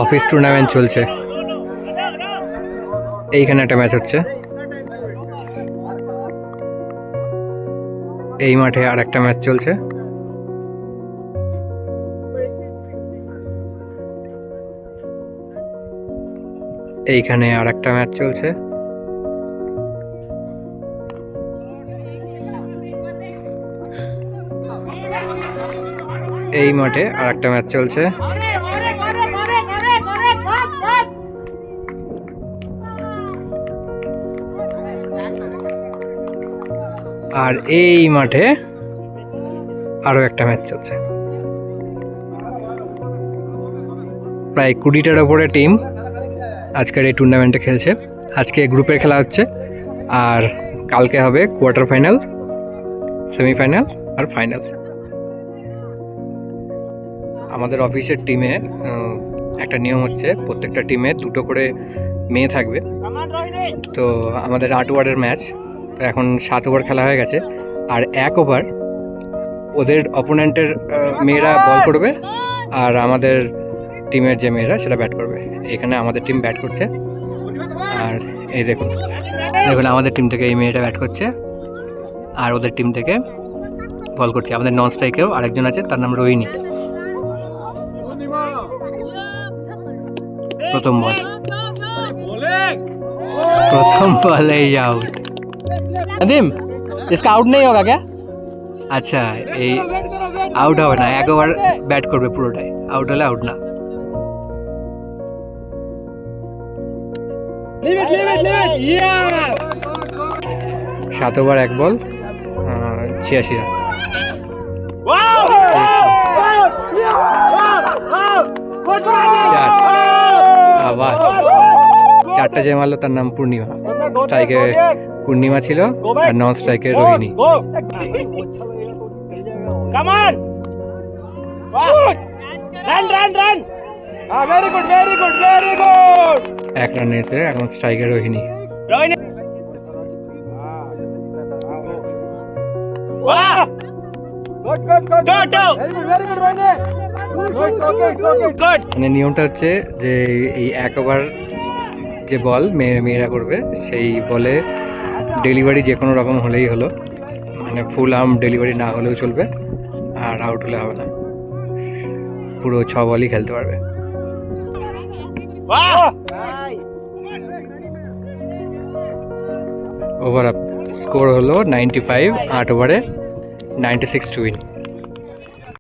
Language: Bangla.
অফিস টুর্নামেন্ট চলছে, এইখানে একটা ম্যাচ হচ্ছে। এই মাঠে আর একটা ম্যাচ চলছে। এইখানে আর একটা ম্যাচ চলছে। এই মাঠে আর একটা ম্যাচ চলছে। আর এই মাঠে আরো একটা ম্যাচ চলছে। প্রায় 20টার উপরে টিম আজকের এই টুর্নামেন্টে খেলছে। আজকে গ্রুপের খেলা হচ্ছে, আর কালকে হবে কোয়ার্টার ফাইনাল, সেমিফাইনাল আর ফাইনাল। আমাদের অফিসের টিমে একটা নিয়ম হচ্ছে, প্রত্যেকটা টিমে 2টো করে মেয়ে থাকবে। তো আমাদের 8 ওভারের ম্যাচ, তো এখন 7 ওভার খেলা হয়ে গেছে। আর 1 ওভার ওদের অপোনেন্টের মেয়েরা বল করবে, আর আমাদের টিমের যে মেয়েরা সেটা ব্যাট করবে। এখানে আমাদের টিম ব্যাট করছে, আর এই দেখুন আমাদের টিম থেকে এই মেয়েটা ব্যাট করছে, আর ওদের টিম থেকে বল করছে। আমাদের নন স্ট্রাইকেও আরেকজন আছে, তার নাম রোহিণী। প্রথম বলেই আউট। नदीम, इसका आउट नहीं होगा क्या? আচ্ছা, এই আউট হবে না, 1 ওভার ব্যাট করবে পুরোটাই, আউট হলে আউট না। Leave it, yeah! 7 over 1 ball, 86 run. আবার 4টা যে মারলো তার নাম পূর্ণিমা। স্ট্রাইকে পূর্ণিমা ছিল, আর নন স্ট্রাইকে রোহিণী। এক রান নিয়েছে এখন স্ট্রাইকে রোহিণী। মানে নিয়মটা হচ্ছে যে এই 1 ওভার যে বল মেয়েরা করবে, সেই বলে ডেলিভারি যে কোনো রকম হলেই হলো, মানে ফুল আর্ম ডেলিভারি না হলেও চলবে, আর আউট হলে হবে না। পুরো 6 বলই খেলতে পারবে। ওভার আপ স্কোর হলো 95, 8 ওভারে 96 টু উইন।